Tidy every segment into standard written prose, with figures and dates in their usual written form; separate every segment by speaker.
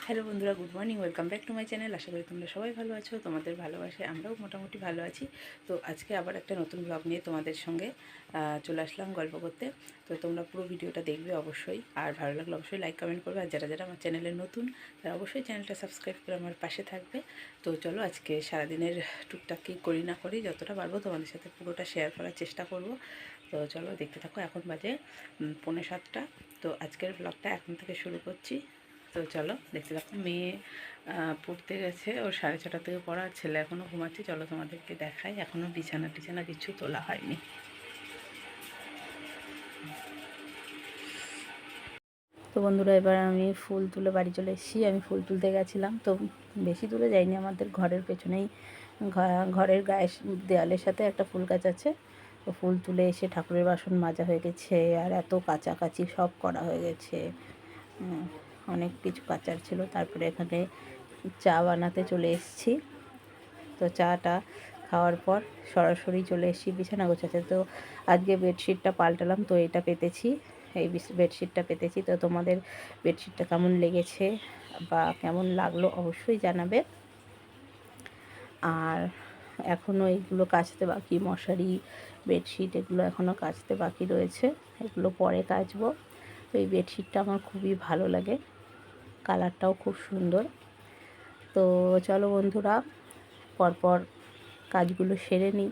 Speaker 1: Hello বন্ধুরা, good morning, welcome back to my channel. আশা করি তোমরা সবাই ভালো আছো। তোমাদের ভালোবাসায় আমরাও মোটামুটি ভালো আছি। তো আজকে আবার একটা নতুন ব্লগ নিয়ে তোমাদের সঙ্গে চলে আসলাম গল্প করতে। তো তোমরা পুরো ভিডিওটা দেখবে অবশ্যই, আর ভালো লাগলে অবশ্যই লাইক কমেন্ট করবে। আর যারা যারা আমার চ্যানেলে নতুন তারা অবশ্যই চ্যানেলটা সাবস্ক্রাইব করে আমার পাশে থাকবে। তো চলো আজকে সারাদিনের টুকটাক কী করি না করি যতটা পারবো তোমাদের সাথে পুরোটা শেয়ার করার চেষ্টা করব। তো চলো দেখতে থাকো। এখন বাজে 6:45। তো আজকের ব্লগটা এখন থেকে শুরু করছি। তো চলো দেখতে থাকো। মেয়ে পড়তে গেছে, ওর 6:30 থেকে পড়া, আর ছেলে এখনও ঘুমাচ্ছে। চলো তোমাদেরকে দেখাই, এখনও বিছানা টিছানা কিছু তোলা হয়নি। তো বন্ধুরা, এবার আমি ফুল তুলে বাড়ি চলে এসেছি। আমি ফুল তুলতে গেছিলাম, তো বেশি দূরে যাইনি, আমাদের ঘরের পেছনেই ঘরের গায়ে দেয়ালের সাথে একটা ফুল গাছ আছে। তো ফুল তুলে এসে ঠাকুরের বাসন মাজা হয়ে গেছে, আর এত কাচাকাচি সব করা হয়ে গেছে। অনেক কিছু কাচার ছিল। তারপরে এখানে চা বানাতে চলে এসেছি। তো চাটা খাওয়ার পর সরাসরি চলে এসেছি বিছানা গোছাতে। তো আজকে বেডশিটটা পাল্টালাম, তো এটা পেতেছি, এই বেডশিটটা পেতেছি। তো তোমাদের বেডশিটটা কেমন লেগেছে বা কেমন লাগলো অবশ্যই জানাবে। আর এখনও এইগুলো কাচতে বাকি, মশারি, বেডশিট এগুলো এখনও কাচতে বাকি রয়েছে, এগুলো পরে কাচবো। তো এই বেডশিটটা আমার খুবই ভালো লাগে, কালারটাও খুব সুন্দর। তো চলো বন্ধুরা, পরপর কাজগুলো সেরে নিই।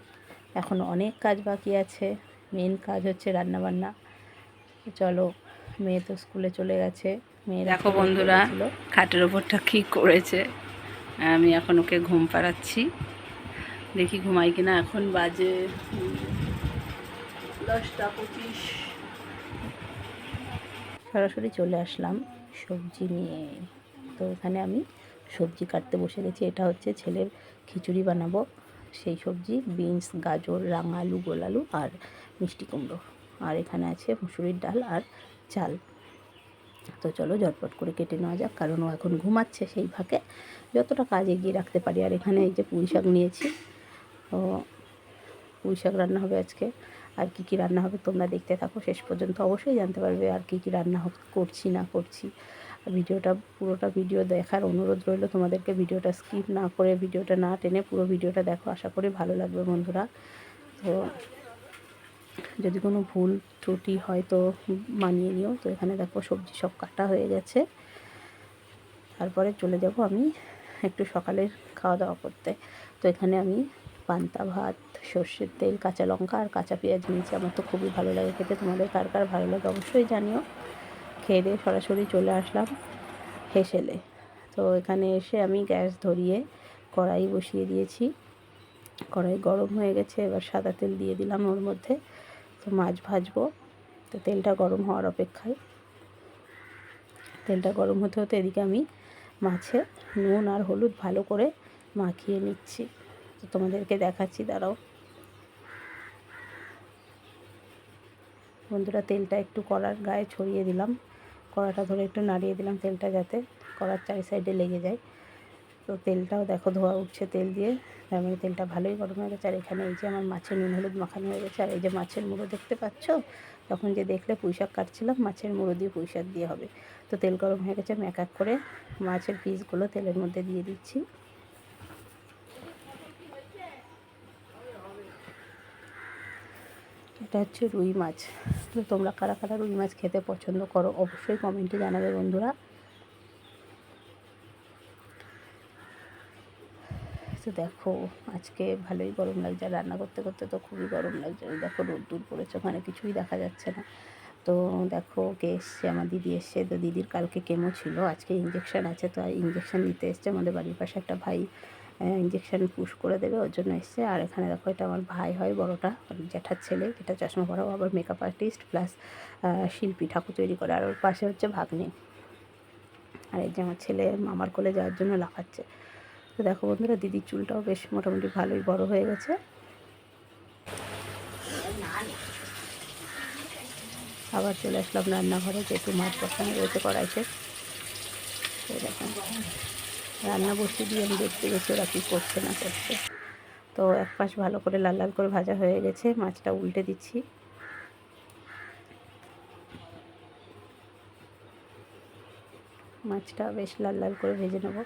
Speaker 1: এখন অনেক কাজ বাকি আছে। মেন কাজ হচ্ছে রান্নাবান্না। চলো, মেয়ে তো স্কুলে চলে গেছে। মেয়ের দেখো বন্ধুরা, খাটের ওপরটা কী করেছে। আমি এখন ওকে ঘুম পাড়াচ্ছি, দেখি ঘুমাই কিনা। এখন বাজে 10:25। সরাসরি চলে আসলাম সবজি নিয়ে। তো এখানে আমি সবজি কাটতে বসে গেছি। এটা হচ্ছে ছেলের খিচুড়ি বানাবো, সেই সবজি বিনস, গাজর, রাঙা আলু, গোল আলু আর মিষ্টি কুমড়ো। আর এখানে আছে মুসুরির ডাল আর চাল। তো চলো ঝটপট করে কেটে নেওয়া যাক, কারণ ও এখন ঘুমাচ্ছে। সেই ফাঁকে যতটা কাজ এগিয়ে রাখতে পারি। আর এখানে এই যে পুঁই শাক নিয়েছি, তো পুঁই শাক রান্না হবে আজকে। আর কী কী রান্না হবে তোমরা দেখতে থাকো, শেষ পর্যন্ত অবশ্যই জানতে পারবে আর কী কী রান্না করছি না করছি। ভিডিওটা পুরোটা ভিডিও দেখার অনুরোধ রইল তোমাদেরকে। ভিডিওটা স্কিপ না করে, ভিডিওটা না টেনে পুরো ভিডিওটা দেখো, আশা করি ভালো লাগবে বন্ধুরা। তো যদি কোনো ভুল ত্রুটি হয় তো মানিয়ে নিও। তো এখানে দেখো সবজি সব কাটা হয়ে গেছে। তারপরে চলে যাব আমি একটু সকালের খাওয়া দাওয়া করতে। তো এখানে আমি পান্তা ভাত, সর্ষের তেল, কাঁচা লঙ্কা আর কাঁচা পেঁয়াজ নিয়েছি। আমার তো খুবই ভালো লাগে খেতে, তোমাদের কার কার ভালো লাগে অবশ্যই জানিও। খেয়ে দিয়ে সরাসরি চলে আসলাম হেসেলে। তো এখানে এসে আমি গ্যাস ধরিয়ে কড়াই বসিয়ে দিয়েছি। কড়াই গরম হয়ে গেছে, এবার সাদা তেল দিয়ে দিলাম ওর মধ্যে। তো মাছ ভাজবো। তো তেলটা গরম হওয়ার অপেক্ষায়, তেলটা গরম হতে হতে এদিকে আমি মাছে নুন আর হলুদ ভালো করে মাখিয়ে নিচ্ছি। তো তোমাদেরকে দেখাচ্ছি, দাঁড়াও বন্ধুরা। তেলটা একটু কড়ার গায়ে ছড়িয়ে দিলাম, কড়াটা ধরে একটু নাড়িয়ে দিলাম তেলটা যাতে কড়ার চারি সাইডে লেগে যায়। তো তেলটাও দেখো ধোয়া উঠছে তেল দিয়ে, তার মানে তেলটা ভালোই গরম হয়ে গেছে। আর এখানে এই যে আমার মাছের নুন হলুদ মাখানো হয়ে গেছে। আর এই যে মাছের মুড়ো দেখতে পাচ্ছ, তখন যে দেখলে পুঁইশাক কাটছিলাম, মাছের মুড়ো দিয়ে পুঁইশাক দিয়ে হবে। তো তেল গরম হয়ে গেছে, আমি এক এক করে মাছের পিসগুলো তেলের মধ্যে দিয়ে দিচ্ছি। এটা হচ্ছে রুই মাছ। তো তোমরা কারা কারা রুই মাছ খেতে পছন্দ করো অবশ্যই কমেন্টে জানাবে বন্ধুরা। তো দেখো আজকে ভালোই গরম লাগছে, রান্না করতে করতে তো খুবই গরম লাগছে। দেখো রোদ্দুর পড়েছে, ওখানে কিছুই দেখা যাচ্ছে না। তো দেখো কে এসছে, আমার দিদি এসছে। তো দিদির কালকে কেমো ছিল, আজকে ইঞ্জেকশান আছে। তো ইঞ্জেকশান নিতে এসছে। আমাদের বাড়ির পাশে একটা ভাই ইঞ্জেকশান পুশ করে দেবে, ওর জন্য এসছে। আর এখানে দেখো এটা আমার ভাই হয় বড়োটা, জ্যাঠার ছেলে, যেটা চশমা পরাও, আবার মেকআপ আর্টিস্ট প্লাস শিল্পী, ঠাকুর তৈরি করে। আর ওর পাশে হচ্ছে ভাগ্নে। আর এই যে আমার ছেলে মামার কোলে যাওয়ার জন্য লাফাচ্ছে। তো দেখো বন্ধুরা, দিদির চুলটাও বেশ মোটামুটি ভালোই বড় হয়ে গেছে। আবার চলে আসলাম রান্নাঘরে, যেহেতু মাছ বসানো রয়েছে কড়াইতে। তো দেখুন রান্না বসিয়ে দিয়ে আমি দেখতে গেছি ওরা কী করছে না করছে। তো এক পাশ ভালো করে লাল লাল করে ভাজা হয়ে গেছে, মাছটা উল্টে দিচ্ছি। মাছটা বেশ লাল লাল করে ভেজে নেব।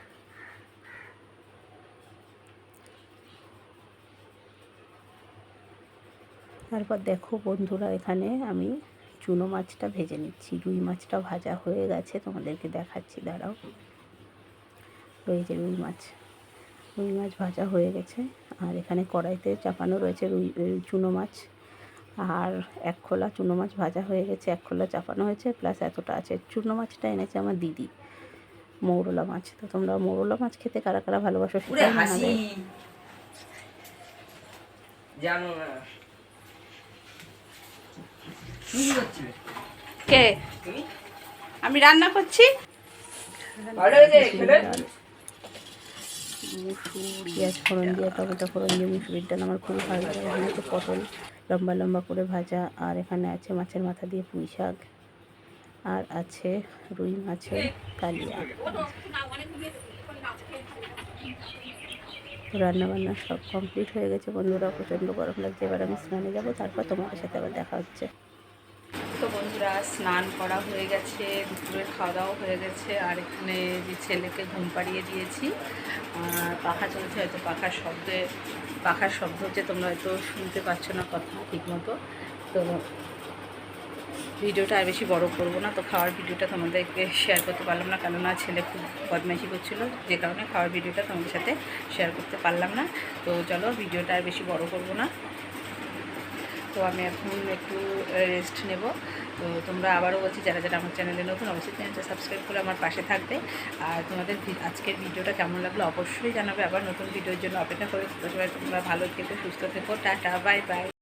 Speaker 1: তারপর দেখো বন্ধুরা, এখানে আমি চুনো মাছটা ভেজে নিচ্ছি। রুই মাছটা ভাজা হয়ে গেছে, তোমাদেরকে দেখাচ্ছি, দাঁড়াও। এই যে রুই মাছ ভাজা হয়ে গেছে। আর এখানে কড়াইতে চাপানো রয়েছে চুনো মাছ। আর 1 খোলা চুনো মাছ ভাজা হয়ে গেছে, 1 খোলা চাপানো হয়েছে, প্লাস এতটা আছে। চুনো মাছটা এনেছে আমার দিদি, মৌরলা মাছ। তো তোমরা মৌরলা মাছ খেতে কারা কারা ভালোবাসো সেটাই জানাবে।
Speaker 2: জানো না
Speaker 1: কে? আমি রান্না করছি। পেঁয়াজ ফোড়ন দিয়ে, টমেটো ফোড়ন দিয়ে মুসুরির ডাল আমার খুবই ভালো লাগে। এখানে আছে পটল লম্বা লম্বা করে ভাজা, আর এখানে আছে মাছের মাথা দিয়ে পুঁই শাক, আর আছে রুই মাছের কালিয়া। রান্নাবান্না সব কমপ্লিট হয়ে গেছে বন্ধুরা। প্রচণ্ড গরম লাগছে, এবার আমি স্নানে যাবো, তারপর তোমাদের সাথে আবার দেখা হচ্ছে। তো বন্ধুরা, স্নান করা হয়ে গেছে, দুপুরের খাওয়া দাওয়া হয়ে গেছে। আর এখানে যে ছেলেকে ঘুম পাড়িয়ে দিয়েছি। পাখা চলছে, হয়তো পাখার শব্দ হচ্ছে, তোমরা হয়তো শুনতে পাচ্ছ না কথা ঠিকমতো। তো ভিডিওটা আর বেশি বড় করবো না। তো খাওয়ার ভিডিওটা তোমাদেরকে শেয়ার করতে পারলাম না, কেননা ছেলে খুব বদমাইশি করছিলো, যে কারণে খাওয়ার ভিডিওটা তোমাদের সাথে শেয়ার করতে পারলাম না। তো চলো, ভিডিওটা আর বেশি বড় করবো না। তো আমি এখন একটু রেস্ট নেব। তো তোমরা আবারও বলছি, যারা যারা আমার চ্যানেলে নতুন, অবশ্যই চ্যানেলটা সাবস্ক্রাইব করে আমার পাশে থাকবে। আর তোমাদের আজকের ভিডিওটা কেমন লাগলো অবশ্যই জানাবে। আবার নতুন ভিডিওর জন্য অপেক্ষা করে তোমরা ভালো থেকো, সুস্থ থেকো। Tata, bye bye.